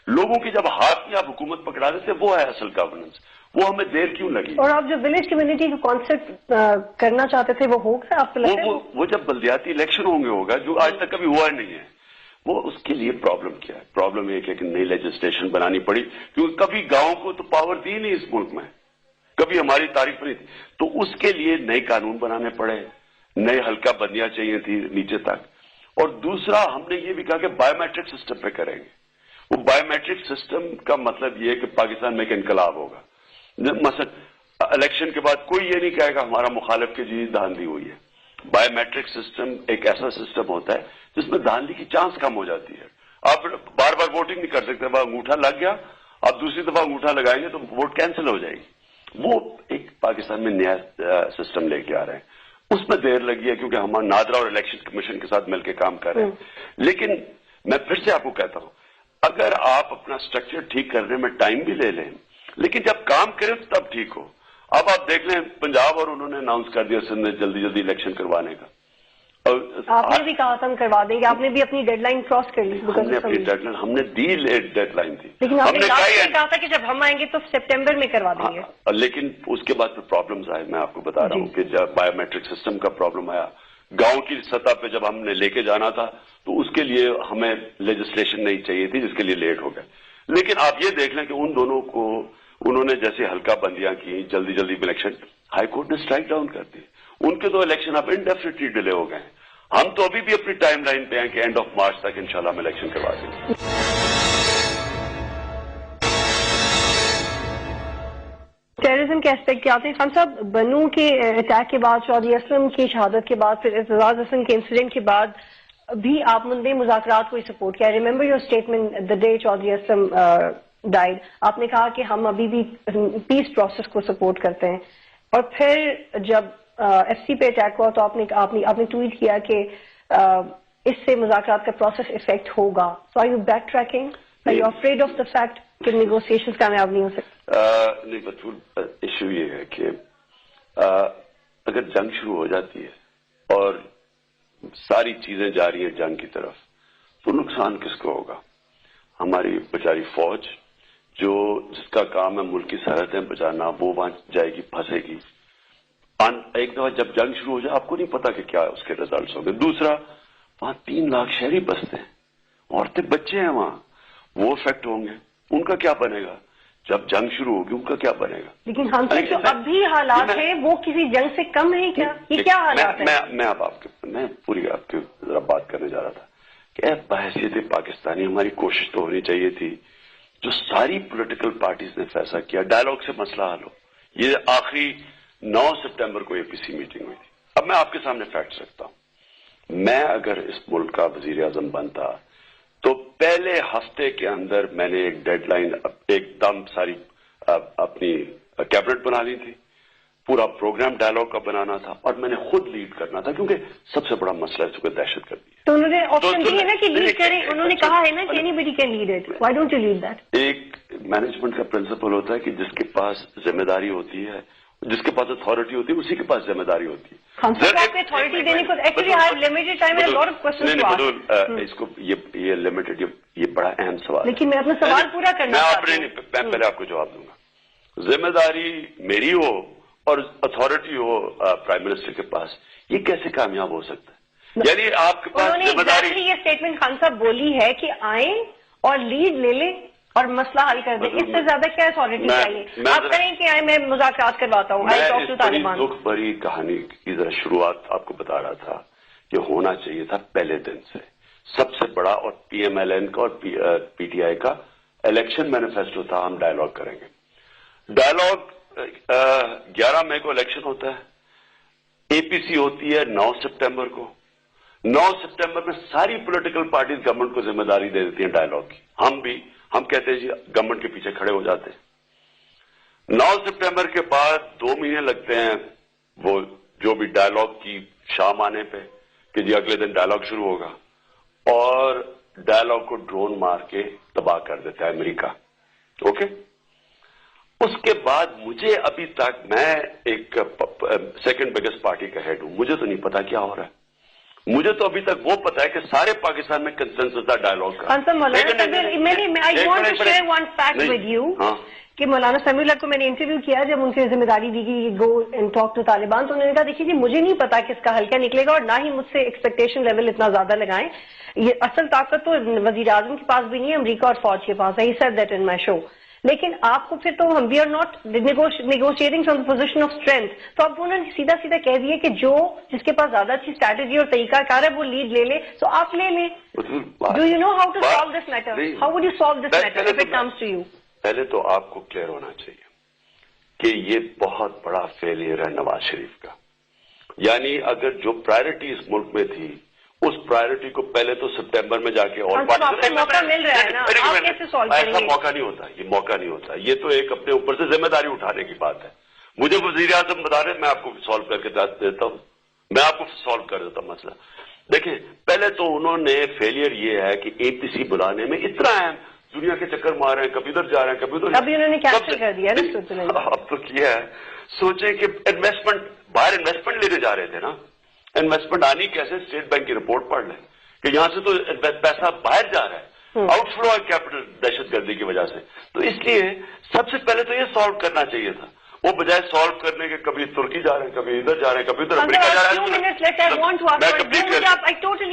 لوگوں کی جب ہاتھ میں آپ حکومت پکڑا دیتے، وہ ہے اصل گورننس. وہ ہمیں دیر کیوں لگی؟ اور آپ جو ولیج کمیونٹی کا کانسیپٹ کرنا چاہتے تھے وہ ہوگا آپ کو لگتا ہے؟ وہ جب بلدیاتی الیکشن ہوں گے ہوگا، جو آج تک کبھی ہوا نہیں ہے. وہ اس کے لیے پرابلم کیا ہے؟ پرابلم ایک ہے کہ نئی لیجسلیشن بنانی پڑی، کیونکہ کبھی گاؤں کو تو پاور دی نہیں اس ملک میں، کبھی ہماری تاریخ نہیں تھی. تو اس کے لیے نئے قانون بنانے پڑے، نئے حلقہ بندیاں چاہیے تھی نیچے تک. اور دوسرا ہم نے یہ بھی کہا کہ بایو میٹرک سسٹم پہ کریں گے. وہ بایو میٹرک سسٹم کا مطلب یہ ہے کہ پاکستان میں ایک انقلاب ہوگا. مثلا الیکشن کے بعد کوئی یہ نہیں کہے گا ہمارا مخالف کے جی دھاندلی ہوئی ہے. بایو میٹرک سسٹم ایک ایسا سسٹم ہوتا ہے جس میں دھاندلی کی چانس کم ہو جاتی ہے. آپ بار بار ووٹنگ نہیں کر سکتے. انگوٹھا لگ گیا، آپ دوسری دفعہ انگوٹھا لگائیں گے تو ووٹ کینسل ہو جائے گی. وہ ایک پاکستان میں نیا سسٹم لے کے آ رہے ہیں. اس میں دیر لگی ہے کیونکہ ہم نادرا اور الیکشن کمیشن کے ساتھ مل کے کام کر رہے ہیں. لیکن میں پھر سے آپ کو کہتا ہوں، اگر آپ اپنا اسٹرکچر ٹھیک کرنے میں ٹائم بھی لے لیں لیکن جب کام کریں تب ٹھیک ہو. اب آپ دیکھ لیں پنجاب اور انہوں نے اناؤنس کر دیا سندھ میں جلدی جلدی الیکشن کروانے کا. آپ نے بھی کہا تھا ہم کروا دیں گے, آپ نے بھی اپنی ڈیڈ لائن کراس کر لی. ہم نے اپنی ڈیڈ لائن, ہم نے دی لیٹ ڈیڈ لائن تھی, لیکن آپ نے کہا تھا کہ جب ہم آئیں گے تو سپٹمبر میں کروا دیں گے. لیکن اس کے بعد پھر پرابلمز آئے. میں آپ کو بتا رہا ہوں کہ جب بایو میٹرک سسٹم کا پرابلم آیا, گاؤں کی سطح پہ جب ہم نے لے کے جانا تھا تو اس کے لیے ہمیں لیجسلیشن نہیں چاہیے تھی جس کے لیے لیٹ ہو گئے. لیکن آپ یہ دیکھ لیں کہ ان دونوں کو انہوں نے جیسے ہلکا بندیاں کی, جلدی جلدی الیکشن, ہائی کورٹ نے اسٹرائک ڈاؤن کر دی. ان کے تو الیکشن اب انڈیفینیٹلی ڈیلے ہو گئے ہیں. ہم تو ابھی بھی اپنی ٹائم لائن پہ ہیں کہ اینڈ آف مارچ تک انشاءاللہ ہم الیکشن کروا دیں گے. ٹیررزم کے اسپیکٹ آتے ہیں. خان صاحب, بنو کے اٹیک کے بعد, چودھری اسلم کی شہادت کے بعد, پھر اعتزاز حسن کے انسیڈنٹ کے بعد بھی آپ نے مذاکرات کو سپورٹ کیا. Remember your statement the day Chaudhry Aslam died, آپ نے کہا کہ ہم ابھی بھی پیس پروسیس کو سپورٹ کرتے ہیں. اور پھر جب ایف سی پہ اٹیک ہوا تو آپ نے ٹویٹ کیا کہ اس سے مذاکرات کا پروسیس افیکٹ ہوگا. So are you backtracking, are you afraid of the fact کہ نیگوسیشن کامیاب نہیں ہو سکتی؟ نہیں بطول, ایشو یہ ہے کہ اگر جنگ شروع ہو جاتی ہے اور ساری چیزیں جا رہی ہیں جنگ کی طرف تو نقصان کس کو ہوگا؟ ہماری بیچاری فوج جو جس کا کام ہے ملک کی سرحدیں بچانا, وہ وہاں جائے گی, پھنسے گی. ایک دفعہ جب جنگ شروع ہو جائے آپ کو نہیں پتا کہ کیا اس کے ریزلٹس ہوں گے. دوسرا, وہاں 3 لاکھ شہری بستے ہیں, عورتیں بچے ہیں وہاں, وہ افیکٹ ہوں گے. ان کا کیا بنے گا جب جنگ شروع ہوگی؟ ان کا کیا بنے گا؟ لیکن ہم جو اب بھی حالات ہیں وہ کسی جنگ سے کم ہے کیا؟ یہ کیا حالات ہیں؟ میں پوری آپ کے ذرا بات کرنے جا رہا تھا کہ بحیثیت پاکستانی ہماری کوشش تو ہونی چاہیے تھی جو ساری پولیٹیکل پارٹیز نے فیصلہ کیا ڈائلاگ سے مسئلہ حل ہو. یہ آخری 9 سپٹمبر کو APC میٹنگ ہوئی تھی. اب میں آپ کے سامنے فیکٹس رکھتا ہوں. میں اگر اس ملک کا وزیر اعظم بنتا تو پہلے ہفتے کے اندر میں نے ایک ڈیڈ لائن ایک دم ساری اپنی کیبنٹ بنا لی تھی, پورا پروگرام ڈائلاگ کا بنانا تھا اور میں نے خود لیڈ کرنا تھا کیونکہ سب سے بڑا مسئلہ اس کو دہشت گردی ہے. تو انہوں نے آپشن دی ہے نا کہ لیڈ کریں, انہوں نے کہا ہے نا کہ any body can lead it, Y don't you lead that? ایک مینجمنٹ کا پرنسپل ہوتا ہے کہ جس کے پاس ذمہ داری ہوتی ہے, جس کے پاس اتھارٹی ہوتی ہے, اسی کے پاس ذمہ داری ہوتی ہے. اتھارٹی دینے کو actually I have limited time and lot of questions to ask. اس کو یہ لمیٹڈ, یہ بڑا اہم سوال ہے, لیکن میں اپنا سوال پورا کرنا چاہتا ہوں. میں پہلے آپ کو جواب دوں گا. ذمہ داری میری ہو اور اتھارٹی ہو پرائم منسٹر کے پاس, یہ کیسے کامیاب ہو سکتا ہے؟ یعنی آپ کے پاس ذمہ داری. یہ اسٹیٹمنٹ خان صاحب بولی ہے کہ آئیں اور لیڈ لے لیں اور مسئلہ حل کر دیں, اس سے زیادہ کیا اتھارٹی چاہیے؟ آپ کہیں کہ میں مذاکرات کرواتا ہوں. میں دکھ بھری کہانی کی ذرا شروعات آپ کو بتا رہا تھا کہ ہونا چاہیے تھا پہلے دن سے. سب سے بڑا اور PMLN کا اور PTI کا الیکشن مینیفیسٹو تھا, ہم ڈائلاگ کریں گے. ڈائلاگ 11 مئی کو الیکشن ہوتا ہے, APC ہوتی ہے 9 سپٹمبر کو. 9 سپٹمبر میں ساری پولیٹیکل پارٹیز گورنمنٹ کو ذمہ داری دے دیتی ہیں ڈائلاگ کی. ہم کہتے ہیں جی گورنمنٹ کے پیچھے کھڑے ہو جاتے ہیں. 9 سپٹمبر کے بعد 2 مہینے لگتے ہیں وہ جو بھی ڈائلاگ کی شام آنے پہ کہ جی اگلے دن ڈائلاگ شروع ہوگا, اور ڈائلاگ کو ڈرون مار کے تباہ کر دیتا ہے امریکہ. اوکے, اس کے بعد مجھے ابھی تک, میں ایک سیکنڈ بگیسٹ پارٹی کا ہیڈ ہوں, مجھے تو نہیں پتا کیا ہو رہا ہے. مجھے تو ابھی تک وہ پتا ہے کہ سارے پاکستان میں کنسنسس تھا ڈائلاگ کا. کہ مولانا سمیع اللہ کو میں نے انٹرویو کیا جب ان سے ذمہ داری دی گئی go and talk to Taliban, تو انہوں نے کہا دیکھیے جی مجھے نہیں پتا کہ اس کا حل کیا نکلے گا, اور نہ ہی مجھ سے ایکسپیکٹیشن لیول اتنا زیادہ لگائیں. یہ اصل طاقت تو وزیر اعظم کے پاس بھی نہیں ہے, امریکہ اور فوج کے پاس ہے. He said that in my show. لیکن آپ کو پھر تو ہم we are not negotiating from the position of strength. تو اب انہوں نے سیدھا سیدھا کہہ دیا کہ جس کے پاس زیادہ اچھی اسٹریٹجی اور طریقہ کار ہے وہ لیڈ لے لے, تو آپ لے لیں. Do you know how to solve this matter? How would you solve this matter if it comes to you? پہلے تو آپ کو کلیئر ہونا چاہیے کہ یہ بہت بڑا فیلئر ہے نواز شریف کا. یعنی اگر جو پرائرٹی اس ملک میں تھی, اس پرائرٹی کو پہلے تو سپٹمبر میں جا کے اور موقع مل رہا ہے نا, آپ کیسے سالو کریں گے؟ ایسا موقع نہیں ہوتا, یہ موقع نہیں ہوتا. یہ تو ایک اپنے اوپر سے ذمہ داری اٹھانے کی بات ہے. مجھے وزیر اعظم بتا رہے, میں آپ کو سالو کر کے دیتا ہوں, میں آپ کو سالو کر دیتا ہوں مسئلہ. دیکھیں, پہلے تو انہوں نے فیلئر یہ ہے کہ APC بلانے میں اتنا اہم دنیا کے چکر مار رہے ہیں, کبھی ادھر جا رہے ہیں, کبھی ادھر. ابھی انہوں نے کیپچر کر دیا نا سوئٹزرلینڈ. اب تو کیا ہے, سوچیں کہ انویسٹمنٹ, باہر انویسٹمنٹ لینے جا رہے تھے نا, انویسٹمنٹ آنی کیسے, اسٹیٹ بینک کی رپورٹ پڑھ لیں کہ یہاں سے تو پیسہ باہر جا رہا ہے, آؤٹ فلو ہے کیپٹل دہشت گردی کی وجہ سے. تو اس لیے سب سے پہلے تو یہ سالو کرنا چاہیے تھا, وہ بجائے سالو کرنے کے کبھی ترکی جا رہے ہیں, کبھی ادھر جا رہے ہیں, کبھی ادھر امریکہ جا رہے ہیں.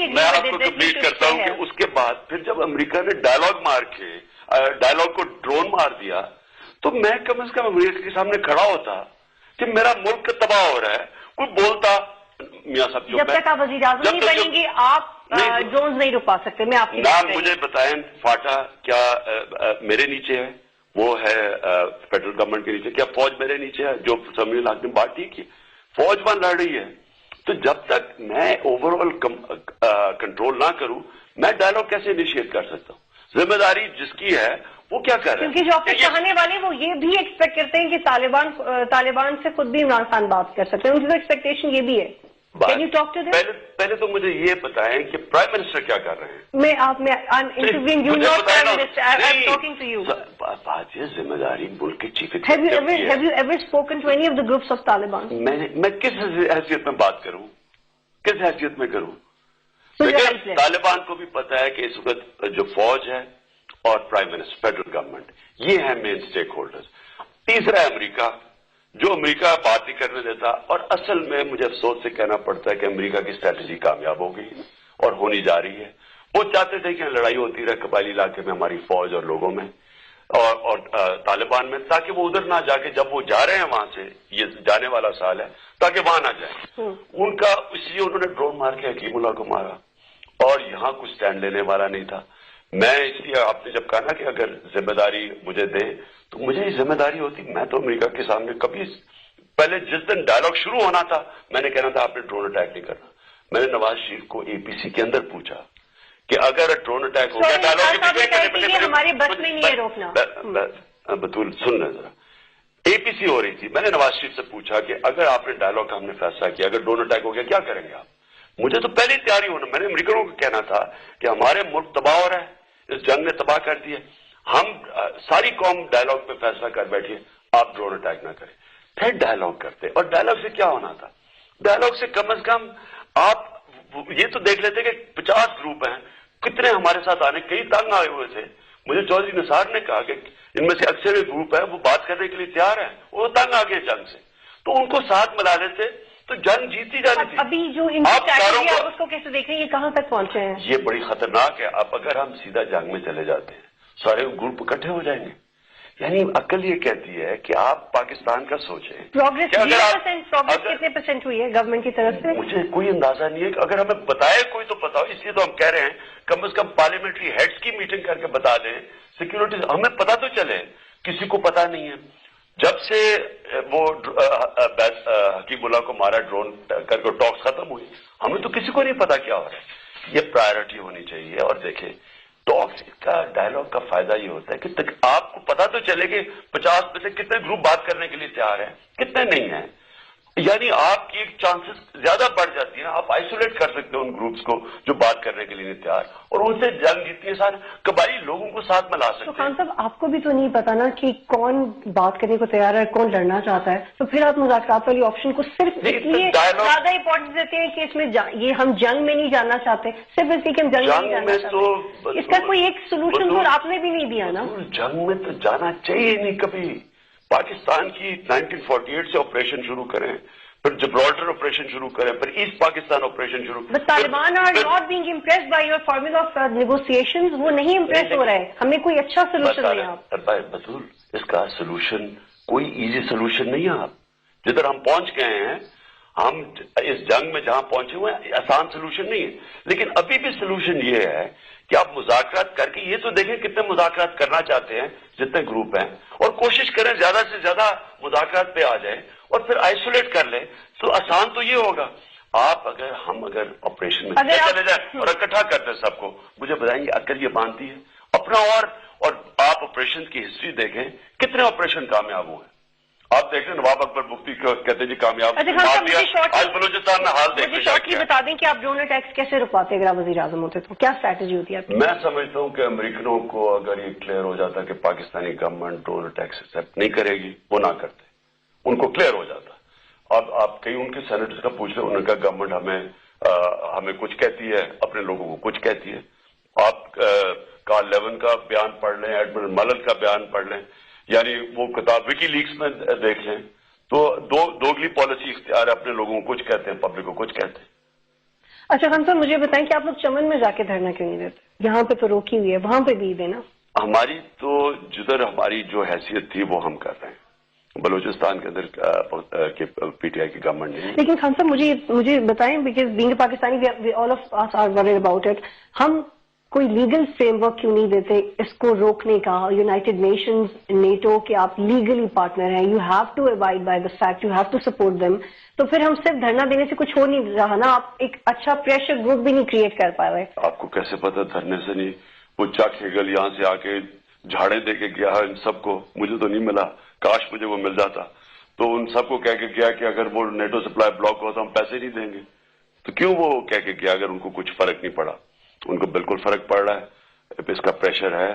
میں آپ کو کمپلیٹ کرتا ہوں کہ اس کے بعد پھر جب امریکہ نے ڈائلاگ مار کے ڈائلاگ کو ڈرون مار دیا تو میں کم از کم امریکہ کے سامنے کھڑا ہوتا کہ میرا ملک تباہ ہو رہا ہے, کوئی بولتا میاں صاحب جب تک آپ وزیر اعظم نہیں بنیں گے آپ ڈرونز نہیں رکا سکتے. میں آپ نام مجھے بتائیں, فاٹا کیا میرے نیچے ہے, وہ ہے فیڈرل گورنمنٹ کے نیچے, کیا فوج میرے نیچے ہے جو سمیع الحق نے بات ٹھیک کی, فوج وہاں لڑ رہی ہے. تو جب تک میں اوور آل کنٹرول نہ کروں میں ڈائلاگ کیسے انیشیٹ کر سکتا ہوں؟ ذمہ داری جس کی ہے وہ کیا کر رہے ہیں, کیونکہ جو آپ کے چاہنے والے وہ یہ بھی ایکسپیکٹ کرتے ہیں کہ طالبان سے خود بھی عمران خان بات کر سکتے ہیں, ان کی تو ایکسپیکٹیشن یہ بھی ہے. Can you talk to them? پہلے تو مجھے یہ بتائیں کہ پرائم منسٹر کیا کر رہے ہیں. بات یہ ذمہ داری ملک کے چیف طالبان. میں کس حیثیت میں بات کروں, کس حیثیت میں کروں؟ طالبان کو بھی پتا ہے کہ اس وقت جو فوج ہے اور پرائم منسٹر فیڈرل گورنمنٹ یہ ہے مین اسٹیک ہولڈرز. تیسرا ہے امریکہ جو امریکہ بات نہیں کرنے دیتا, اور اصل میں مجھے افسوس سے کہنا پڑتا ہے کہ امریکہ کی اسٹریٹجی کامیاب ہو گئی اور ہونی جا رہی ہے. وہ چاہتے تھے کہ لڑائی ہوتی رہے قبائلی علاقے میں ہماری فوج اور لوگوں میں اور طالبان میں, تاکہ وہ ادھر نہ جا کے جب وہ جا رہے ہیں وہاں سے, یہ جانے والا سال ہے, تاکہ وہاں نہ جائیں. ان کا اس لیے انہوں نے ڈرون مار کے حکیم اللہ کو مارا اور یہاں کچھ اسٹینڈ لینے والا نہیں تھا. میں اس لیے آپ نے جب کہا نا کہ اگر ذمہ داری مجھے دیں تو مجھے یہ ذمہ داری ہوتی, میں تو امریکہ کے سامنے کبھی پہلے جس دن ڈائلاگ شروع ہونا تھا میں نے کہنا تھا آپ نے ڈرون اٹیک نہیں کرنا. میں نے نواز شریف کو اے پی سی کے اندر پوچھا کہ اگر ڈرون اٹیک ہو گیا بطول سن لیں ذرا, اے پی سی ہو رہی تھی, میں نے نواز شریف سے پوچھا کہ اگر آپ نے ڈائلاگ کا ہم نے فیصلہ کیا, اگر ڈرون اٹیک ہو گیا کیا کریں گے آپ؟ مجھے تو پہلے ہی تیاری ہونا, میں نے امریکنوں کو کہنا تھا کہ ہمارے ملک تباہ ہو رہا ہے, اس جنگ نے تباہ کر دیا, ہم ساری قوم ڈائلاگ پہ فیصلہ کر بیٹھے, آپ ڈرون اٹیک نہ کریں. پھر ڈائلاگ کرتے, اور ڈائلاگ سے کیا ہونا تھا, ڈائلاگ سے کم از کم آپ یہ تو دیکھ لیتے کہ 50 گروپ ہیں, کتنے ہمارے ساتھ آنے, کئی تنگ آئے ہوئے تھے. مجھے چودھری نثار نے کہا کہ ان میں سے اکثر گروپ ہے وہ بات کرنے کے لیے تیار ہیں, وہ تنگ آ گئے جنگ سے, تو ان کو ساتھ ملا لیتے تو جنگ جیتی جانی تھی. ابھی جو آپ اس کو کیسے دیکھ رہے ہیں, یہ کہاں تک پہنچے ہیں؟ یہ بڑی خطرناک ہے. اب اگر ہم سیدھا جنگ میں چلے جاتے ہیں سارے گروپ اکٹھے ہو جائیں گے. یعنی عقل یہ کہتی ہے کہ آپ پاکستان کا سوچیں. پروگریس کتنے % ہوئی ہے گورنمنٹ کی طرف سے؟ مجھے کوئی اندازہ نہیں ہے, اگر ہمیں بتائے کوئی تو بتاؤ. اس لیے تو ہم کہہ رہے ہیں کم از کم پارلیمنٹری ہیڈز کی میٹنگ کر کے بتا دیں, سیکورٹی ہمیں پتا تو چلے, کسی کو پتا نہیں ہے. جب سے وہ حکیم اللہ کو مارا ڈرون کر کے ٹاکس ختم ہوئی, ہمیں تو کسی کو نہیں پتا کیا ہو رہا ہے. یہ پرائرٹی ہونی چاہیے. اور دیکھیں ٹاکس کا ڈائلاگ کا فائدہ یہ ہوتا ہے کہ آپ کو پتا تو چلے کہ 50 میں سے کتنے گروپ بات کرنے کے لیے تیار ہیں, کتنے نہیں ہیں. یعنی آپ کی ایک چانسز زیادہ بڑھ جاتی ہے, آپ آئسولیٹ کر سکتے ہیں ان گروپس کو جو بات کرنے کے لیے نہیں تیار, اور ان سے جنگ جیتنی سارے قبائلی لوگوں کو ساتھ ملا سکتے ہیں. تو خان صاحب آپ کو بھی تو نہیں پتا نا کہ کون بات کرنے کو تیار ہے, کون لڑنا چاہتا ہے, تو پھر آپ مذاکرات والی آپشن کو صرف اس لیے زیادہ امپورٹنس دیتے ہیں کہ اس میں یہ ہم جنگ میں نہیں جانا چاہتے, صرف اس لیے کہ ہم جنگ میں نہیں جانا چاہتے. اس کا کوئی ایک سولوشن تو آپ نے بھی نہیں دیا نا. جنگ میں تو جانا چاہیے نہیں کبھی. پاکستان کی 1948 سے آپریشن شروع کریں, پھر جبرالٹر آپریشن شروع کریں, پھر ایسٹ پاکستان آپریشن شروع. But Taliban are not being impressed by your formula of negotiations. وہ نہیں امپریس ہو رہا ہے, ہمیں کوئی اچھا سولوشن نہیں. آپ بطول اس کا سولوشن کوئی ایزی سولوشن نہیں ہے. آپ جدھر ہم پہنچ گئے ہیں, ہم اس جنگ میں جہاں پہنچے ہوئے ہیں آسان سولوشن نہیں ہے, لیکن ابھی بھی سولوشن یہ ہے کہ آپ مذاکرات کر کے یہ تو دیکھیں کتنے مذاکرات کرنا چاہتے ہیں جتنے گروپ ہیں, اور کوشش کریں زیادہ سے زیادہ مذاکرات پہ آ جائیں, اور پھر آئسولیٹ کر لیں. تو آسان تو یہ ہوگا. آپ اگر آپریشن میں چلے جائیں اور اکٹھا کر دیں سب کو, مجھے بتائیں گے عقل یہ مانتی ہے اپنا. اور آپ آپریشن کی ہسٹری دیکھیں, کتنے آپریشن کامیاب ہوئے, آپ دیکھ لیں نواب اکبر مفتی کہتے ہیں جی کامیاب آج بلوچستان میں حال دیکھ مجھے شارٹلی بتا دیں کہ آپ ڈرون اٹیکس کیسے رکواتے اگر آپ وزیر اعظم ہوتے تو کیا اسٹریٹجی ہوتی ہے؟ میں سمجھتا ہوں کہ امریکنوں کو اگر یہ کلیئر ہو جاتا کہ Pakistani government drone attacks accept نہیں کرے گی، وہ نہ کرتے، ان کو کلیئر ہو جاتا. اب آپ کئی ان کے سینیٹرز کا پوچھ رہے ہیں، انہوں نے کہا گورنمنٹ ہمیں کچھ کہتی ہے، اپنے لوگوں کو کچھ کہتی ہے. آپ کارل لیون کا بیان پڑھ لیں، ایڈمرل ملن کا بیان پڑھ لیں، یعنی وہ کتاب وکی لیکس میں دیکھ لیں تو دوگلی پالیسی اختیار ہے، اپنے لوگوں کو کچھ کہتے ہیں، پبلک کو کچھ کہتے ہیں. اچھا خان صاحب مجھے بتائیں کہ آپ لوگ چمن میں جا کے دھرنا کیوں نہیں دیتے؟ یہاں پہ تو روکی ہوئی ہے، وہاں پہ بھی دینا. ہماری تو جدھر ہماری جو حیثیت تھی وہ ہم کر رہے ہیں. بلوچستان کے اندر پی ٹی آئی کی گورنمنٹ نہیں. لیکن خان صاحب مجھے بتائیں because being Pakistani all of us are worried about it, ہم کوئی لیگل فریم ورک کیوں نہیں دیتے اس کو روکنے کا؟ یونائٹڈ نیشنز، نیٹو کے آپ لیگلی پارٹنر ہیں، you have to abide by the fact, you have to support them. تو پھر ہم صرف دھرنا دینے سے کچھ ہو نہیں رہا نا، آپ ایک اچھا پریشر گروپ بھی نہیں کریٹ کر پا رہے. آپ کو کیسے پتا دھرنے سے نہیں؟ وہ چک ہیگل یہاں سے آ کے جھاڑے دے کے گیا ان سب کو، مجھے تو نہیں ملا، کاش مجھے وہ مل جاتا. تو ان سب کو کہہ کے گیا کہ اگر وہ نیٹو سپلائی بلاک ہو تو ہم پیسے نہیں دیں گے. تو کیوں وہ کہہ کے گیا اگر ان کو کچھ فرق نہیں پڑا؟ ان کو بالکل فرق پڑ رہا ہے، اس کا پریشر ہے.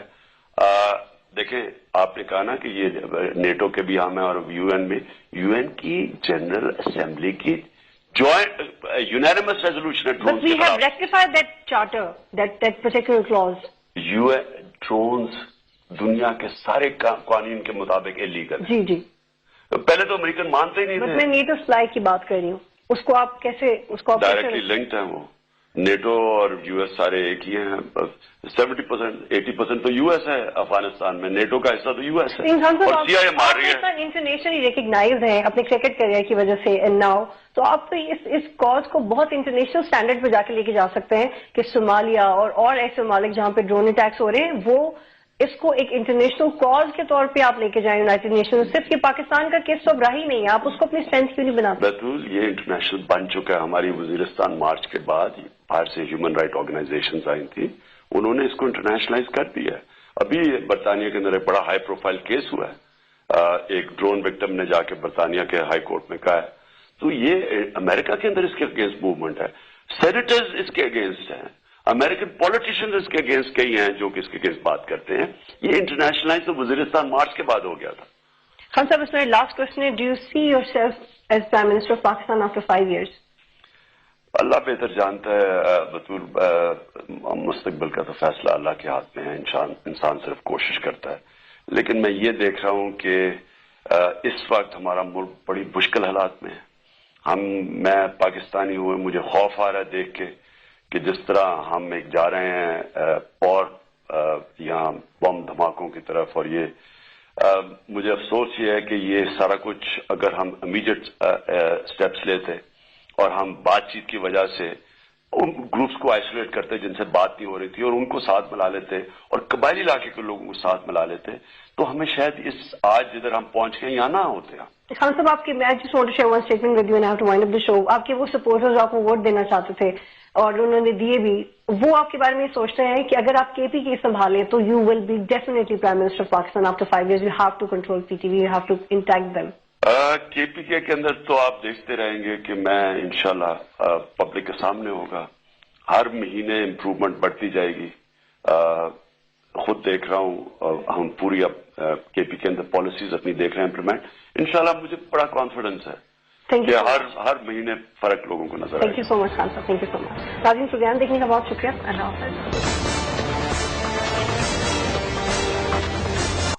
دیکھیں آپ نے کہا نا کہ یہ نیٹو کے بھی ہم ہیں اور یو این میں، یو این کی جنرل اسمبلی کی جوائنٹ یونانیمس ریزولوشن ہے ڈرون کے خلاف. Rectify that charter, that particular clause. U N drones دنیا کے سارے قوانین کے مطابق ایلیگل. جی جی. پہلے تو امریکن مانتے ہی نہیں تھے. میں نیٹو سپلائی کی بات کر رہی ہوں، اس کو آپ کیسے اس کو ڈائریکٹلی لنکڈ ہیں. وہ نیٹو اور یو ایس سارے ایک ہی ہیں. 70% 80% تو یو ایس ہے افغانستان میں، نیٹو کا حصہ تو یو ایس ہے اور سی آئی اے مار رہی ہے. انٹرنیشنلی ریکگنائز ہیں اپنے کرکٹ کیریئر کی وجہ سے اینڈ ناؤ، تو آپ تو اس کاز کو بہت انٹرنیشنل اسٹینڈرڈ پہ جا کے لے کے جا سکتے ہیں کہ صومالیہ اور ایسے ممالک جہاں پہ ڈرون اٹیکس ہو رہے ہیں وہ اس کو ایک انٹرنیشنل کاز کے طور پہ آپ لے کے جائیں یونائٹڈ نیشن. صرف یہ پاکستان کا کیس تو اب رہا ہی نہیں ہے، آپ اس کو اپنی اسٹرینتھ کیوں نہیں بناتے؟ بالکل یہ انٹرنیشنل بن چکا ہے. ہماری وزیرستان مارچ کے بعد باہر سے ہیومن رائٹ آرگنائزیشنز آئی تھیں، انہوں نے اس کو انٹرنیشنلائز کر دیا ہے. ابھی برطانیہ کے اندر ایک بڑا ہائی پروفائل کیس ہوا ہے، ایک ڈرون وکٹم نے جا کے برطانیہ کے ہائی کورٹ میں کہا ہے. تو یہ امریکہ کے اندر اس کے اگینسٹ موومنٹ ہے، سینیٹرز اس کے اگینسٹ ہیں، امریکن پولیٹیشنز اس کے اگینسٹ کئی ہیں جو کہ اس کے اگینسٹ بات کرتے ہیں. یہ انٹرنیشنلائز تو وزیرستان مارچ کے بعد ہو گیا تھا. خان صاحب اس میں لاسٹ کوشچن ہے، do you see your self as prime minister of Pakistan after 5 years؟ اللہ بہتر جانتا ہے بطور، مستقبل کا تو فیصلہ اللہ کے ہاتھ میں ہے. انسان صرف کوشش کرتا ہے. لیکن میں یہ دیکھ رہا ہوں کہ اس وقت ہمارا ملک بڑی مشکل حالات میں ہے. میں پاکستانی ہوئے مجھے خوف آ رہا ہے دیکھ کے کہ جس طرح ہم ایک جا رہے ہیں اور یہاں بم دھماکوں کی طرف، اور یہ مجھے افسوس یہ ہے کہ یہ سارا کچھ اگر ہم امیڈیٹ اسٹیپس لیتے اور ہم بات چیت کی وجہ سے ان گروپس کو آئسولیٹ کرتے جن سے بات نہیں ہو رہی تھی اور ان کو ساتھ ملا لیتے اور قبائلی علاقے کے لوگوں کو ساتھ ملا لیتے تو ہمیں شاید اس آج جدھر ہم پہنچ گئے یہاں نہ ہوتے. خان صاحب آپ کے میں just want to share one statement with you and have to wind up the show. آپ کے وہ سپورٹرز آپ کو ووٹ دینا چاہتے تھے اور انہوں نے دیے بھی، وہ آپ کے بارے میں سوچتے ہیں کہ اگر آپ کے پی کے سنبھالیں تو you will be definitely prime minister of Pakistan after 5 years. You have to control P T V, you have to intact them. K P کے اندر تو آپ دیکھتے رہیں گے کہ میں انشاءاللہ پبلک کے سامنے ہوگا. ہر مہینے امپروومنٹ بڑھتی جائے گی. خود دیکھ رہا ہوں ہم پوری اب کے پی کے اندر پالیسیز اپنی دیکھ رہے ہیں امپلیمنٹ. انشاءاللہ مجھے بڑا کانفیڈنس ہے کہ ہر مہینے فرق لوگوں کو نظر آئے. تھینک یو سو مچ خان صاحب، تھنک یو سو مچ. ناظرین پروگرام دیکھنے کا بہت شکریہ. اللہ حافظ.